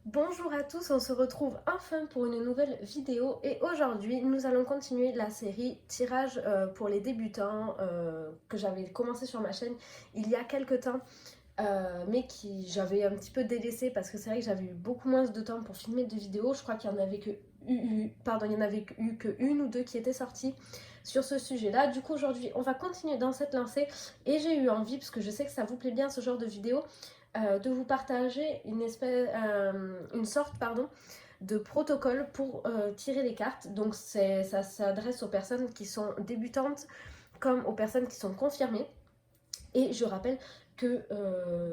Bonjour à tous, on se retrouve enfin pour une nouvelle vidéo et aujourd'hui nous allons continuer la série tirage pour les débutants que j'avais commencé sur ma chaîne il y a quelques temps mais qui j'avais un petit peu délaissé parce que c'est vrai que j'avais eu beaucoup moins de temps pour filmer de vidéos. Je crois qu'il y en avait il y en avait eu que une ou deux qui étaient sorties sur ce sujet là. Du coup aujourd'hui on va continuer dans cette lancée et j'ai eu envie, parce que je sais que ça vous plaît bien ce genre de vidéo, de vous partager une sorte de protocole pour tirer les cartes. Donc ça s'adresse aux personnes qui sont débutantes comme aux personnes qui sont confirmées. Et je rappelle que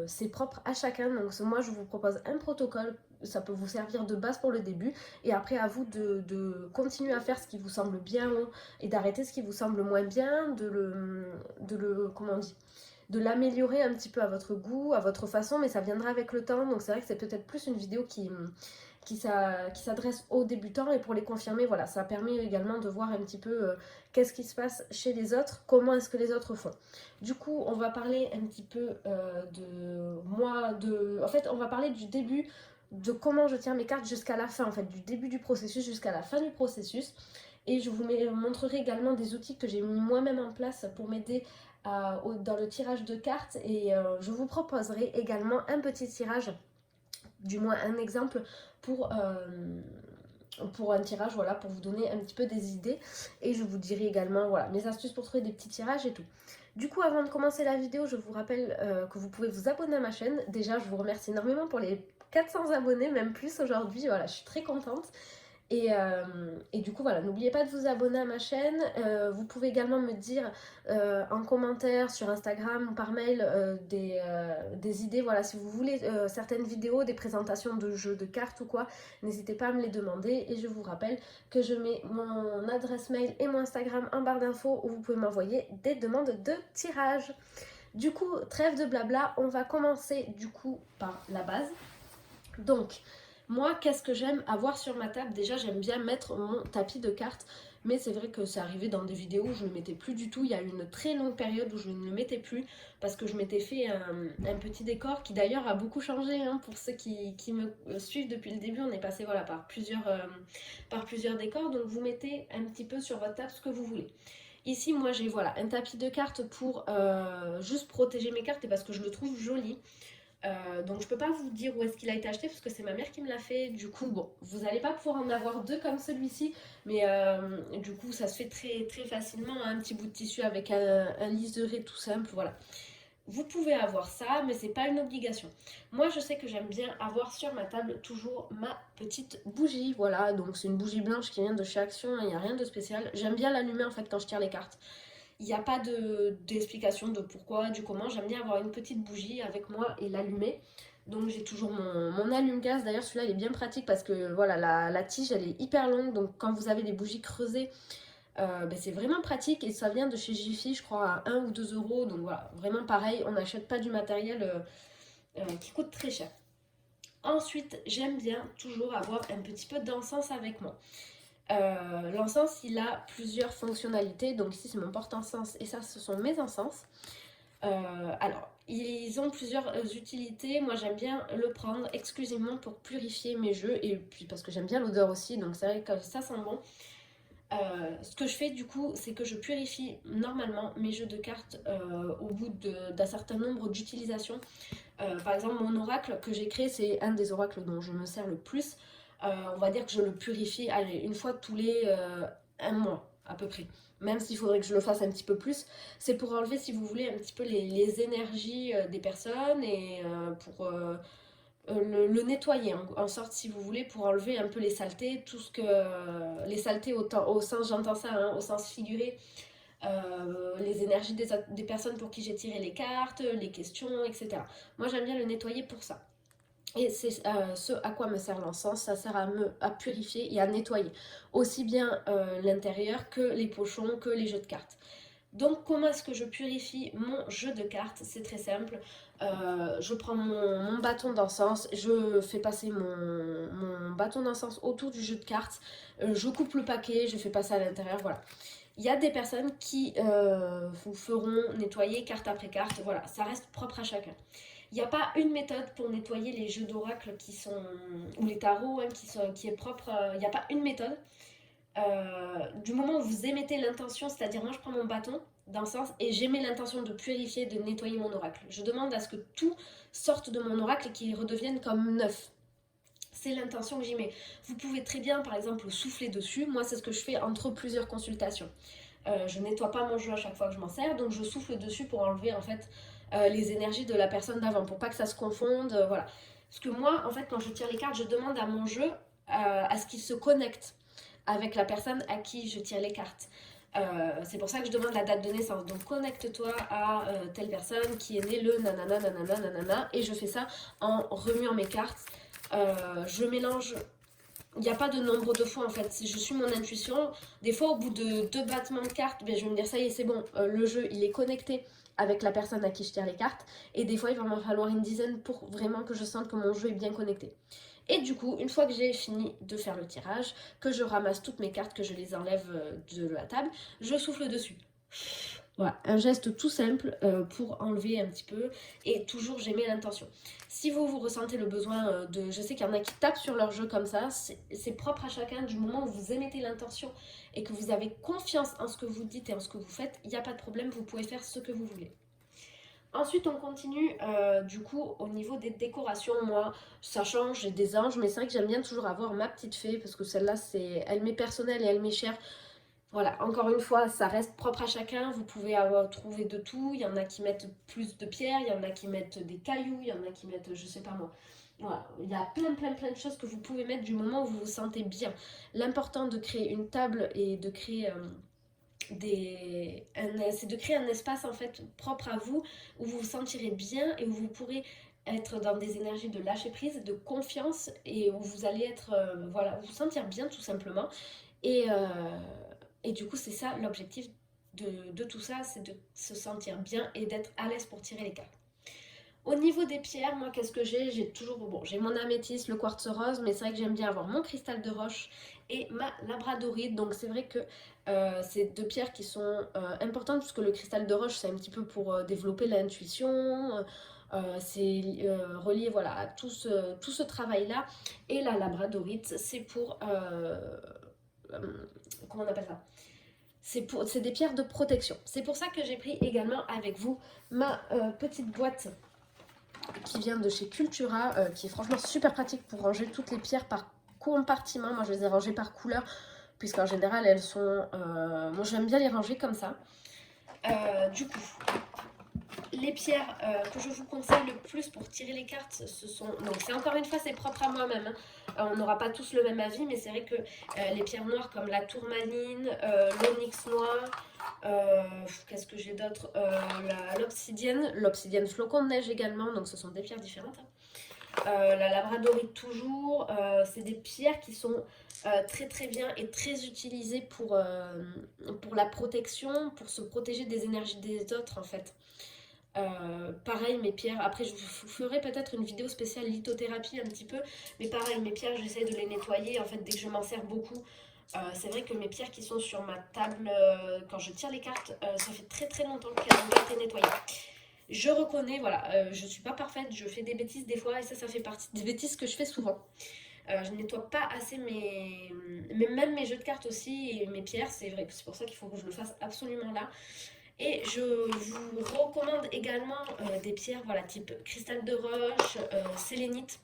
c'est propre à chacun. Donc moi je vous propose un protocole, ça peut vous servir de base pour le début. Et après à vous de continuer à faire ce qui vous semble bien et d'arrêter ce qui vous semble moins bien, comment on dit, de l'améliorer un petit peu à votre goût, à votre façon, mais ça viendra avec le temps. Donc c'est vrai que c'est peut-être plus une vidéo qui s'adresse aux débutants, et pour les confirmer, voilà, ça permet également de voir un petit peu qu'est-ce qui se passe chez les autres, comment est-ce que les autres font. Du coup, on va parler un petit peu en fait, on va parler du début, de comment je tiens mes cartes jusqu'à la fin, en fait, du début du processus jusqu'à la fin du processus. Et je vous montrerai également des outils que j'ai mis moi-même en place pour m'aider dans le tirage de cartes, et je vous proposerai également un petit tirage, du moins un exemple pour un tirage, voilà, pour vous donner un petit peu des idées, et je vous dirai également voilà, mes astuces pour trouver des petits tirages et tout. Du coup, avant de commencer la vidéo, je vous rappelle que vous pouvez vous abonner à ma chaîne. Déjà, je vous remercie énormément pour les 400 abonnés, même plus aujourd'hui, voilà, je suis très contente. Et du coup, voilà, n'oubliez pas de vous abonner à ma chaîne. Vous pouvez également me dire en commentaire sur Instagram ou par mail des idées. Voilà, si vous voulez certaines vidéos, des présentations de jeux de cartes ou quoi, n'hésitez pas à me les demander. Et je vous rappelle que je mets mon adresse mail et mon Instagram en barre d'infos où vous pouvez m'envoyer des demandes de tirage. Du coup, trêve de blabla, on va commencer du coup par la base. Donc, moi, qu'est-ce que j'aime avoir sur ma table? Déjà, j'aime bien mettre mon tapis de cartes, mais c'est vrai que c'est arrivé dans des vidéos où je ne le mettais plus du tout. Il y a eu une très longue période où je ne le mettais plus parce que je m'étais fait un petit décor qui d'ailleurs a beaucoup changé, hein, pour ceux qui me suivent depuis le début. On est passé voilà, par plusieurs décors, donc vous mettez un petit peu sur votre table ce que vous voulez. Ici, moi, j'ai voilà, un tapis de cartes pour juste protéger mes cartes et parce que je le trouve joli. Donc je peux pas vous dire où est-ce qu'il a été acheté parce que c'est ma mère qui me l'a fait. Du coup, bon, vous n'allez pas pouvoir en avoir deux comme celui-ci, mais du coup ça se fait très très facilement, hein, un petit bout de tissu avec un liseré tout simple, voilà. Vous pouvez avoir ça, mais c'est pas une obligation. Moi, je sais que j'aime bien avoir sur ma table toujours ma petite bougie, voilà. Donc c'est une bougie blanche qui vient de chez Action, il n'y a rien de spécial. J'aime bien l'allumer en fait quand je tire les cartes. Il n'y a pas d'explication de pourquoi, du comment. J'aime bien avoir une petite bougie avec moi et l'allumer. Donc j'ai toujours mon allume-gaz. D'ailleurs, celui-là, il est bien pratique parce que voilà, la tige, elle est hyper longue. Donc quand vous avez des bougies creusées, ben, c'est vraiment pratique. Et ça vient de chez Jiffy, je crois, à 1 ou 2 euros. Donc voilà, vraiment pareil, on n'achète pas du matériel qui coûte très cher. Ensuite, j'aime bien toujours avoir un petit peu d'encens avec moi. L'encens, il a plusieurs fonctionnalités. Donc ici, c'est mon porte-encens et ça, ce sont mes encens. Alors, ils ont plusieurs utilités. Moi, j'aime bien le prendre exclusivement pour purifier mes jeux et puis parce que j'aime bien l'odeur aussi. Donc c'est vrai que ça sent bon. Ce que je fais du coup, c'est que je purifie normalement mes jeux de cartes au bout d'un certain nombre d'utilisations. Par exemple, mon oracle que j'ai créé, c'est un des oracles dont je me sers le plus. On va dire que je le purifie allez, une fois tous les un mois à peu près. Même s'il faudrait que je le fasse un petit peu plus. C'est pour enlever, si vous voulez, un petit peu les énergies des personnes et pour le nettoyer en sorte, si vous voulez, pour enlever un peu les saletés, tout ce que les saletés au sens, j'entends ça, hein, au sens figuré, les énergies des personnes pour qui j'ai tiré les cartes, les questions, etc. Moi, j'aime bien le nettoyer pour ça. Et c'est ce à quoi me sert l'encens, ça sert à purifier et à nettoyer aussi bien l'intérieur que les pochons, que les jeux de cartes. Donc comment est-ce que je purifie mon jeu de cartes? C'est très simple. Je prends mon bâton d'encens, je fais passer mon bâton d'encens autour du jeu de cartes, je coupe le paquet, je fais passer à l'intérieur, voilà. Il y a des personnes qui vous feront nettoyer carte après carte, voilà, ça reste propre à chacun. Il n'y a pas une méthode pour nettoyer les jeux d'oracle qui sont, ou les tarots hein, qui est propre, il n'y a pas une méthode. Du moment où vous émettez l'intention, c'est-à-dire moi je prends mon bâton d'un sens et j'émets l'intention de purifier, de nettoyer mon oracle. Je demande à ce que tout sorte de mon oracle et qu'il redevienne comme neuf. C'est l'intention que j'y mets. Vous pouvez très bien par exemple souffler dessus. Moi c'est ce que je fais entre plusieurs consultations. Je nettoie pas mon jeu à chaque fois que je m'en sers, donc je souffle dessus pour enlever en fait les énergies de la personne d'avant, pour pas que ça se confonde, voilà. Parce que moi, en fait, quand je tire les cartes, je demande à mon jeu à ce qu'il se connecte avec la personne à qui je tire les cartes. C'est pour ça que je demande la date de naissance. Donc connecte-toi à telle personne qui est née le nanana nanana nanana, et je fais ça en remuant mes cartes. Je mélange. Il n'y a pas de nombre de fois en fait, je suis mon intuition. Des fois au bout de 2 battements de cartes, ben, je vais me dire ça y est c'est bon, le jeu il est connecté avec la personne à qui je tire les cartes. Et des fois il va m'en falloir une dizaine pour vraiment que je sente que mon jeu est bien connecté. Et du coup, une fois que j'ai fini de faire le tirage, que je ramasse toutes mes cartes, que je les enlève de la table, je souffle dessus. Voilà, un geste tout simple pour enlever un petit peu et toujours j'aimais l'intention. Si vous ressentez le besoin de... Je sais qu'il y en a qui tapent sur leur jeu comme ça, c'est propre à chacun. Du moment où vous émettez l'intention et que vous avez confiance en ce que vous dites et en ce que vous faites, il n'y a pas de problème, vous pouvez faire ce que vous voulez. Ensuite, on continue du coup au niveau des décorations. Moi, ça change, j'ai des anges, mais c'est vrai que j'aime bien toujours avoir ma petite fée parce que celle-là, elle m'est personnelle et elle m'est chère. Voilà, encore une fois, ça reste propre à chacun. Vous pouvez trouver de tout. Il y en a qui mettent plus de pierres, il y en a qui mettent des cailloux, il y en a qui mettent, je sais pas moi. Voilà, il y a plein de choses que vous pouvez mettre du moment où vous vous sentez bien. L'important de créer une table et de créer c'est de créer un espace en fait propre à vous où vous vous sentirez bien et où vous pourrez être dans des énergies de lâcher prise, de confiance et où vous allez être voilà, vous sentir bien tout simplement et, et du coup c'est ça l'objectif de tout ça, c'est de se sentir bien et d'être à l'aise pour tirer les cartes. Au niveau des pierres, moi, qu'est-ce que j'ai? J'ai toujours, bon, j'ai mon améthyste, le quartz rose, mais c'est vrai que j'aime bien avoir mon cristal de roche et ma labradorite. Donc c'est vrai que c'est 2 pierres qui sont importantes puisque le cristal de roche, c'est un petit peu pour développer l'intuition. C'est relié voilà, à tout ce travail-là. Et la labradorite, c'est pour... comment on appelle ça? C'est des pierres de protection. C'est pour ça que j'ai pris également avec vous ma petite boîte qui vient de chez Cultura, qui est franchement super pratique pour ranger toutes les pierres par compartiment. Moi, je les ai rangées par couleur, puisqu'en général, elles sont... moi, j'aime bien les ranger comme ça. Du coup, les pierres que je vous conseille le plus pour tirer les cartes, ce sont... Donc, c'est encore une fois, c'est propre à moi-même. Hein. On n'aura pas tous le même avis, mais c'est vrai que les pierres noires comme la tourmaline, l'onyx noir... qu'est-ce que j'ai d'autre? L'obsidienne flocon de neige également, donc ce sont des pierres différentes. La labradorite toujours, c'est des pierres qui sont très bien et très utilisées pour la protection, pour se protéger des énergies des autres en fait. Pareil mes pierres, après je vous ferai peut-être une vidéo spéciale lithothérapie un petit peu, mais pareil mes pierres j'essaie de les nettoyer en fait dès que je m'en sers beaucoup. C'est vrai que mes pierres qui sont sur ma table, quand je tire les cartes, ça fait très longtemps qu'elles ont pas été nettoyées. Je reconnais, voilà, je suis pas parfaite, je fais des bêtises des fois et ça fait partie des bêtises que je fais souvent. Je nettoie pas assez même mes jeux de cartes aussi et mes pierres, c'est vrai, c'est pour ça qu'il faut que je le fasse absolument là. Et je vous recommande également des pierres, voilà, type cristal de roche, sélénite.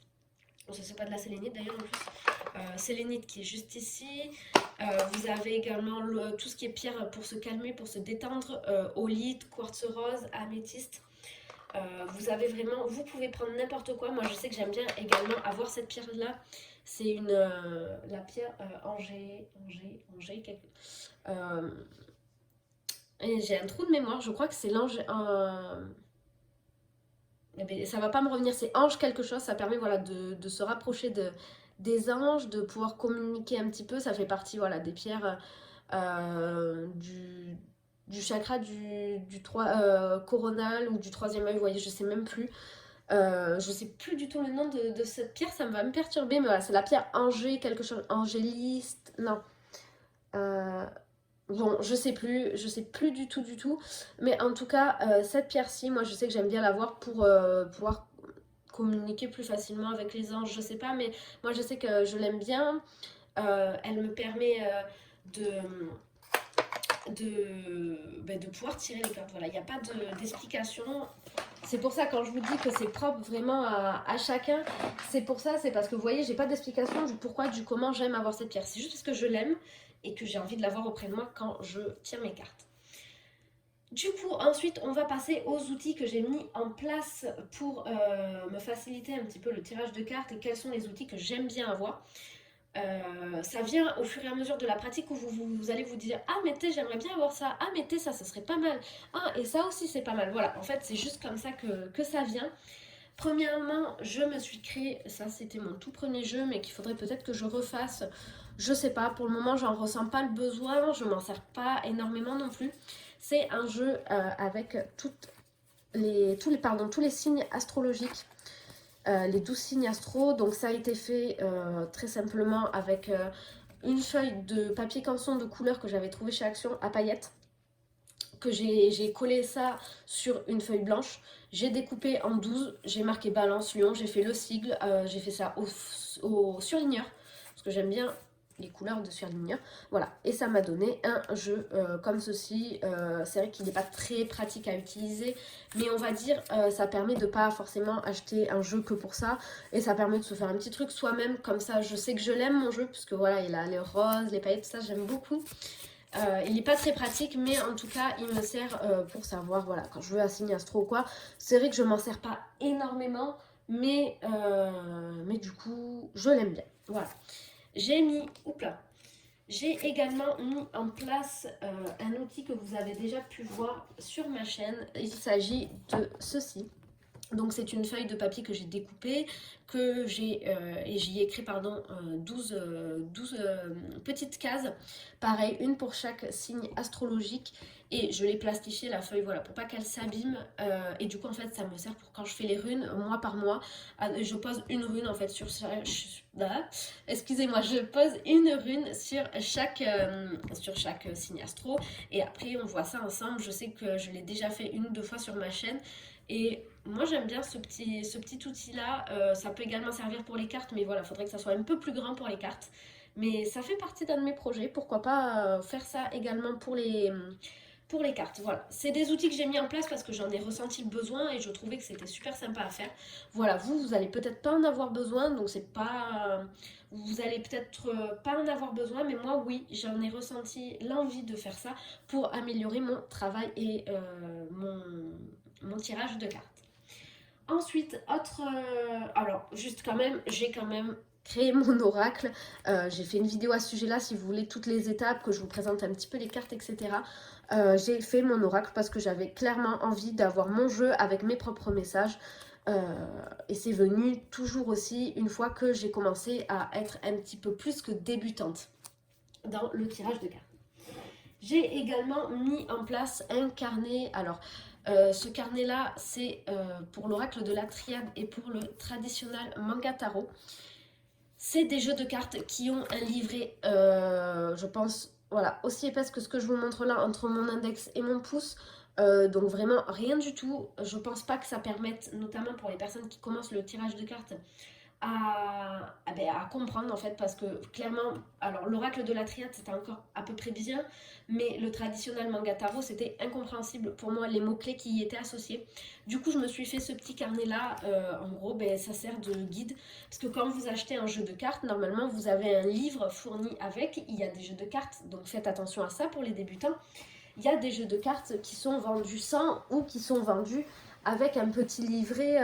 Bon, ça c'est pas de la sélénite d'ailleurs en plus. Sélénite qui est juste ici. Vous avez également tout ce qui est pierre pour se calmer, pour se détendre, olite, quartz rose, améthyste. Vous avez vraiment, vous pouvez prendre n'importe quoi. Moi je sais que j'aime bien également avoir cette pierre là. C'est la pierre Angers, et j'ai un trou de mémoire, je crois que c'est l'ange. Ça va pas me revenir, c'est ange quelque chose, ça permet voilà, de se rapprocher des anges, de pouvoir communiquer un petit peu, ça fait partie voilà, des pierres du chakra du coronal ou du troisième œil, vous voyez, je sais même plus. Je sais plus du tout le nom de cette pierre, ça va me perturber, mais voilà, c'est la pierre Angers, quelque chose, angéliste, non. Bon, je sais plus du tout, mais en tout cas, cette pierre-ci, moi je sais que j'aime bien l'avoir pour pouvoir communiquer plus facilement avec les anges, je sais pas, mais moi je sais que je l'aime bien. Elle me permet de pouvoir tirer les cartes. Voilà, il n'y a pas d'explication. C'est pour ça quand je vous dis que c'est propre vraiment à chacun, c'est pour ça, c'est parce que vous voyez, j'ai pas d'explication du pourquoi, du comment j'aime avoir cette pierre. C'est juste parce que je l'aime et que j'ai envie de l'avoir auprès de moi quand je tire mes cartes. Du coup, ensuite, on va passer aux outils que j'ai mis en place pour me faciliter un petit peu le tirage de cartes et quels sont les outils que j'aime bien avoir. Ça vient au fur et à mesure de la pratique où vous allez vous dire ah mais j'aimerais bien avoir ça, ah mais ça serait pas mal, ah et ça aussi c'est pas mal. Voilà, en fait c'est juste comme ça que ça vient. Premièrement, je me suis créé, ça c'était mon tout premier jeu mais qu'il faudrait peut-être que je refasse, je sais pas, pour le moment j'en ressens pas le besoin, je m'en sers pas énormément non plus. C'est un jeu avec tous les signes astrologiques, les 12 signes astro. Donc ça a été fait très simplement avec une feuille de papier canson de couleur que j'avais trouvé chez Action à paillettes, que j'ai collé ça sur une feuille blanche, j'ai découpé en 12, j'ai marqué balance, lion, j'ai fait le sigle, j'ai fait ça au surligneur, parce que j'aime bien les couleurs de surligneur, voilà, et ça m'a donné un jeu comme ceci. C'est vrai qu'il n'est pas très pratique à utiliser, mais on va dire ça permet de pas forcément acheter un jeu que pour ça, et ça permet de se faire un petit truc soi-même, comme ça je sais que je l'aime mon jeu, puisque voilà, il a les roses, les paillettes, tout ça j'aime beaucoup. Il n'est pas très pratique, mais en tout cas il me sert pour savoir, voilà, quand je veux un signe astro ou quoi. C'est vrai que je m'en sers pas énormément, mais du coup je l'aime bien, voilà. J'ai également mis en place un outil que vous avez déjà pu voir sur ma chaîne. Il s'agit de ceci. Donc c'est une feuille de papier que j'ai découpée, que j'y ai écrit 12 petites cases, pareil, une pour chaque signe astrologique, et je l'ai plastifié la feuille, voilà, pour pas qu'elle s'abîme, et du coup en fait ça me sert pour quand je fais les runes, mois par mois, je pose une rune en fait sur chaque, excusez-moi, je pose une rune sur chaque signe astro, et après on voit ça ensemble. Je sais que je l'ai déjà fait une ou deux fois sur ma chaîne, et moi j'aime bien ce petit outil là. Ça peut également servir pour les cartes, mais voilà, il faudrait que ça soit un peu plus grand pour les cartes, mais ça fait partie d'un de mes projets, pourquoi pas faire ça également pour les cartes. Voilà, c'est des outils que j'ai mis en place parce que j'en ai ressenti le besoin et je trouvais que c'était super sympa à faire. Voilà, vous allez peut-être pas en avoir besoin, donc c'est pas, vous allez peut-être pas en avoir besoin, mais moi oui, j'en ai ressenti l'envie de faire ça pour améliorer mon travail et mon tirage de cartes. Ensuite, alors juste quand même, j'ai quand même créé mon oracle. J'ai fait une vidéo à ce sujet-là si vous voulez toutes les étapes, que je vous présente un petit peu les cartes, etc. J'ai fait mon oracle parce que j'avais clairement envie d'avoir mon jeu avec mes propres messages. Et c'est venu toujours aussi une fois que j'ai commencé à être un petit peu plus que débutante dans le tirage de cartes. J'ai également mis en place un carnet. Alors, ce carnet-là, c'est pour l'oracle de la triade et pour le traditionnel manga tarot. C'est des jeux de cartes qui ont un livret, je pense, voilà, aussi épaisse que ce que je vous montre là, entre mon index et mon pouce. Donc vraiment rien du tout. Je pense pas que ça permette, notamment pour les personnes qui commencent le tirage de cartes, à comprendre en fait, parce que clairement, alors l'oracle de la triade c'était encore à peu près bien, mais le traditionnel manga tarot c'était incompréhensible pour moi, les mots-clés qui y étaient associés. Du coup je me suis fait ce petit carnet là, en gros ça sert de guide, parce que quand vous achetez un jeu de cartes, normalement vous avez un livre fourni avec, il y a des jeux de cartes, donc faites attention à ça pour les débutants. Il y a des jeux de cartes qui sont vendus sans, ou qui sont vendus avec un petit livret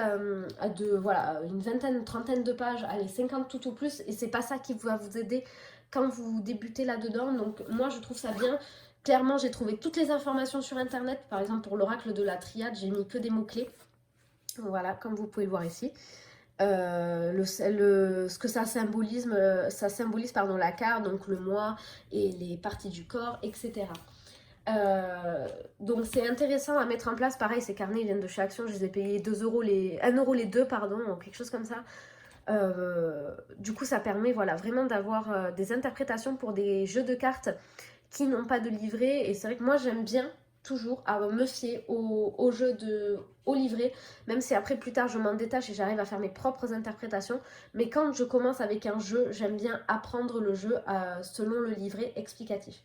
de voilà, une vingtaine, une trentaine de pages, allez 50 tout au plus, et c'est pas ça qui va vous aider quand vous débutez là-dedans. Donc moi je trouve ça bien. Clairement j'ai trouvé toutes les informations sur internet, par exemple pour l'oracle de la triade j'ai mis que des mots-clés, voilà, comme vous pouvez le voir ici. Ce que ça symbolise la carte, donc le mois et les parties du corps, etc. Donc c'est intéressant à mettre en place. Pareil, ces carnets ils viennent de chez Action, je les ai payés 2 euros 1 euro les deux, pardon, ou quelque chose comme ça. Du coup ça permet voilà, vraiment d'avoir des interprétations pour des jeux de cartes qui n'ont pas de livret. Et c'est vrai que moi j'aime bien toujours à me fier au jeu au livret, même si après plus tard je m'en détache et j'arrive à faire mes propres interprétations. Mais quand je commence avec un jeu, j'aime bien apprendre le jeu selon le livret explicatif.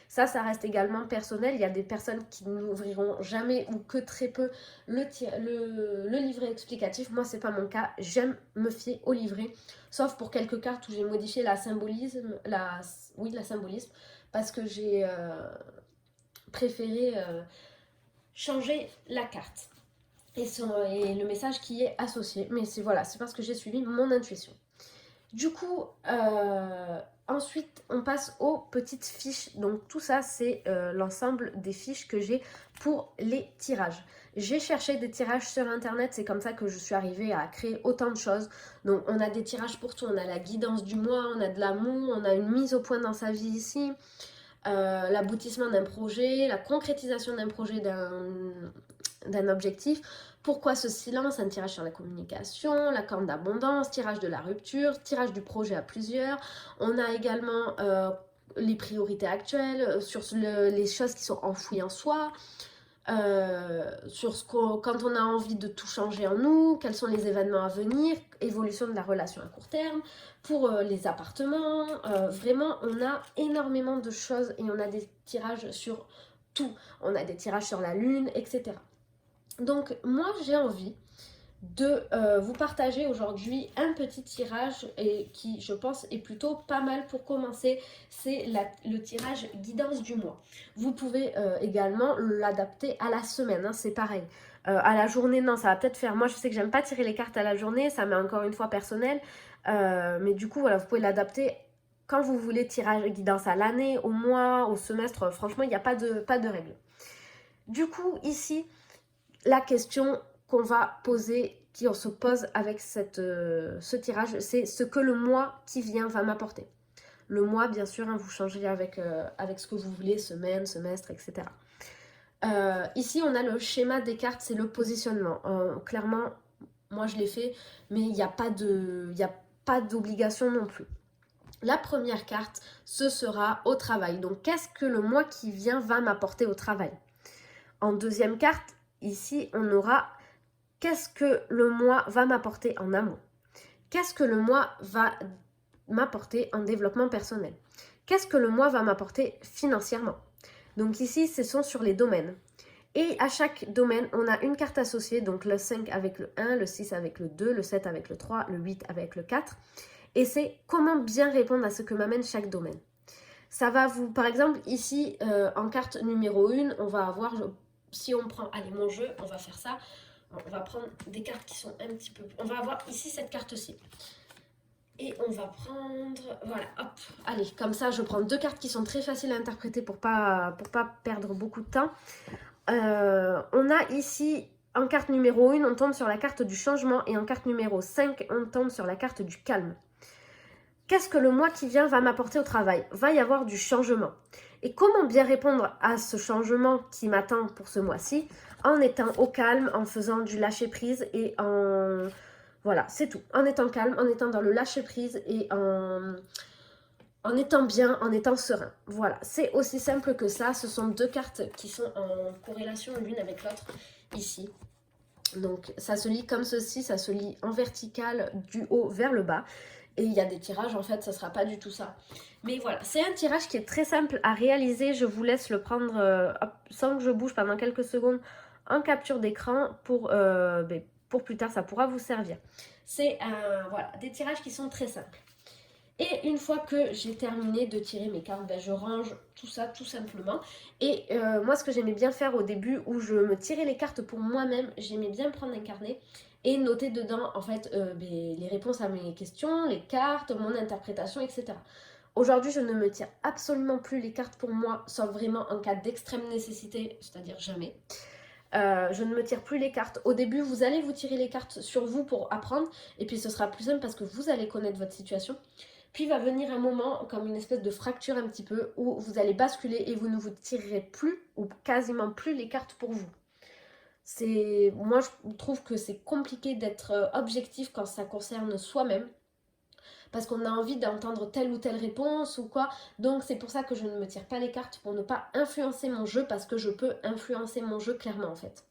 Ça reste également personnel. Il y a des personnes qui n'ouvriront jamais ou que très peu le livret explicatif. Moi, c'est pas mon cas. J'aime me fier au livret, sauf pour quelques cartes où j'ai modifié la symbolisme, la symbolisme, parce que j'ai préféré changer la carte et le message qui est associé. Mais c'est voilà, c'est parce que j'ai suivi mon intuition. Du coup, ensuite, on passe aux petites fiches. Donc tout ça, c'est l'ensemble des fiches que j'ai pour les tirages. J'ai cherché des tirages sur internet, c'est comme ça que je suis arrivée à créer autant de choses. Donc on a des tirages pour tout, on a la guidance du mois, on a de l'amour, on a une mise au point dans sa vie ici, l'aboutissement d'un projet, la concrétisation d'un projet, d'un objectif. Pourquoi ce silence? Un tirage sur la communication, la corne d'abondance, tirage de la rupture, tirage du projet à plusieurs. On a également les priorités actuelles, sur les choses qui sont enfouies en soi, sur quand on a envie de tout changer en nous, quels sont les événements à venir, évolution de la relation à court terme, pour les appartements. Vraiment, on a énormément de choses et on a des tirages sur tout. On a des tirages sur la lune, etc. Donc moi j'ai envie de vous partager aujourd'hui un petit tirage et qui je pense est plutôt pas mal pour commencer. C'est le tirage guidance du mois. Vous pouvez également l'adapter à la semaine, hein, c'est pareil. À la journée, non, ça va peut-être faire... Moi je sais que j'aime pas tirer les cartes à la journée, ça m'est encore une fois personnel. Mais du coup voilà, vous pouvez l'adapter quand vous voulez, tirage guidance à l'année, au mois, au semestre. Franchement il n'y a pas de règle. Du coup ici, la question qu'on va poser, qu'on se pose avec ce tirage, c'est ce que le mois qui vient va m'apporter. Le mois, bien sûr, hein, vous changerez avec ce que vous voulez, semaine, semestre, etc. Ici, on a le schéma des cartes, c'est le positionnement. Clairement, moi je l'ai fait, mais il n'y a pas d'obligation non plus. La première carte, ce sera au travail. Donc, qu'est-ce que le mois qui vient va m'apporter au travail? En deuxième carte, ici, on aura qu'est-ce que le mois va m'apporter en amour? Qu'est-ce que le mois va m'apporter en développement personnel? Qu'est-ce que le mois va m'apporter financièrement? Donc ici, ce sont sur les domaines. Et à chaque domaine, on a une carte associée, donc le 5 avec le 1, le 6 avec le 2, le 7 avec le 3, le 8 avec le 4. Et c'est comment bien répondre à ce que m'amène chaque domaine. Ça va vous, par exemple, ici, en carte numéro 1, on va avoir, si on prend, allez, mon jeu, on va faire ça. On va prendre des cartes qui sont un petit peu... On va avoir ici cette carte-ci. Et on va prendre... Voilà, hop. Allez, comme ça, je prends deux cartes qui sont très faciles à interpréter pour pas perdre beaucoup de temps. On a ici, en carte numéro 1, on tombe sur la carte du changement. Et en carte numéro 5, on tombe sur la carte du calme. Qu'est-ce que le mois qui vient va m'apporter au travail? Va y avoir du changement. Et comment bien répondre à ce changement qui m'attend pour ce mois-ci? En étant au calme, en faisant du lâcher-prise et en... Voilà, c'est tout. En étant calme, en étant dans le lâcher-prise et en étant bien, en étant serein. Voilà, c'est aussi simple que ça. Ce sont deux cartes qui sont en corrélation l'une avec l'autre ici. Donc ça se lit comme ceci, ça se lit en vertical du haut vers le bas. Et il y a des tirages, en fait, ça ne sera pas du tout ça. Mais voilà, c'est un tirage qui est très simple à réaliser. Je vous laisse le prendre sans que je bouge pendant quelques secondes en capture d'écran pour plus tard, ça pourra vous servir. C'est voilà, des tirages qui sont très simples. Et une fois que j'ai terminé de tirer mes cartes, je range tout ça tout simplement. Et moi, ce que j'aimais bien faire au début, où je me tirais les cartes pour moi-même, j'aimais bien prendre un carnet et noter dedans, en fait, les réponses à mes questions, les cartes, mon interprétation, etc. Aujourd'hui, je ne me tire absolument plus les cartes pour moi, sauf vraiment en cas d'extrême nécessité, c'est-à-dire jamais. Je ne me tire plus les cartes. Au début, vous allez vous tirer les cartes sur vous pour apprendre, et puis ce sera plus simple parce que vous allez connaître votre situation. Puis va venir un moment, comme une espèce de fracture un petit peu, où vous allez basculer et vous ne vous tirerez plus, ou quasiment plus, les cartes pour vous. Moi, je trouve que c'est compliqué d'être objectif quand ça concerne soi-même. parce qu'on a envie d'entendre telle ou telle réponse ou quoi. Donc c'est pour ça que je ne me tire pas les cartes pour ne pas influencer mon jeu, parce que je peux influencer mon jeu clairement en fait.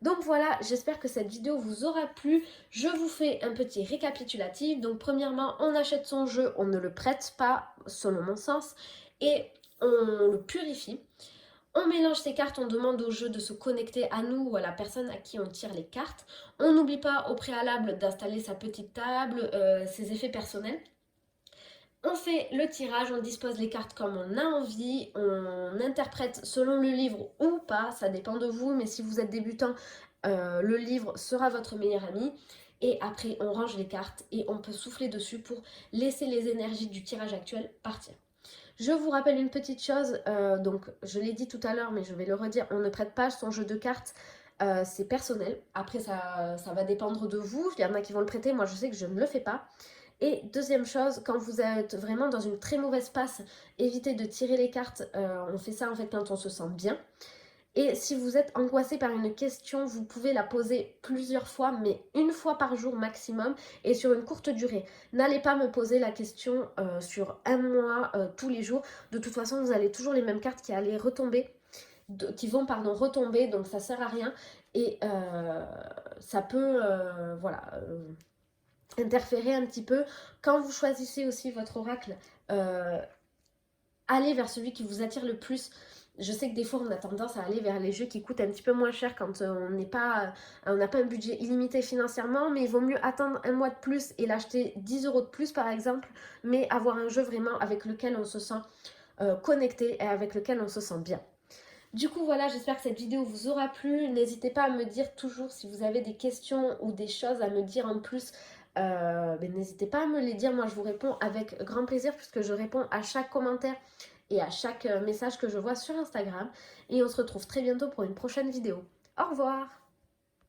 Donc voilà, j'espère que cette vidéo vous aura plu. Je vous fais un petit récapitulatif. Donc premièrement, on achète son jeu, on ne le prête pas, selon mon sens, et on le purifie. On mélange ses cartes, on demande au jeu de se connecter à nous ou à la personne à qui on tire les cartes. On n'oublie pas au préalable d'installer sa petite table, ses effets personnels. On fait le tirage, on dispose les cartes comme on a envie, on interprète selon le livre ou pas, ça dépend de vous, mais si vous êtes débutant, le livre sera votre meilleur ami. Et après, on range les cartes et on peut souffler dessus pour laisser les énergies du tirage actuel partir. Je vous rappelle une petite chose, donc je l'ai dit tout à l'heure, mais je vais le redire, on ne prête pas son jeu de cartes, c'est personnel. Après, ça va dépendre de vous, il y en a qui vont le prêter, moi je sais que je ne le fais pas. Et deuxième chose, quand vous êtes vraiment dans une très mauvaise passe, évitez de tirer les cartes. On fait ça en fait quand on se sent bien. Et si vous êtes angoissé par une question, vous pouvez la poser plusieurs fois, mais une fois par jour maximum et sur une courte durée. N'allez pas me poser la question sur un mois, tous les jours. De toute façon, vous avez toujours les mêmes cartes qui allaient retomber, qui vont retomber, donc ça sert à rien. Et ça peut, voilà interférer un petit peu. Quand vous choisissez aussi votre oracle, allez vers celui qui vous attire le plus. Je sais que des fois on a tendance à aller vers les jeux qui coûtent un petit peu moins cher quand on n'a pas un budget illimité financièrement, mais il vaut mieux attendre un mois de plus et l'acheter 10 € de plus par exemple, mais avoir un jeu vraiment avec lequel on se sent connecté et avec lequel on se sent bien. Du coup voilà, j'espère que cette vidéo vous aura plu. N'hésitez pas à me dire toujours si vous avez des questions ou des choses à me dire en plus. N'hésitez pas à me les dire, moi je vous réponds avec grand plaisir puisque je réponds à chaque commentaire et à chaque message que je vois sur Instagram. Et on se retrouve très bientôt pour une prochaine vidéo. Au revoir!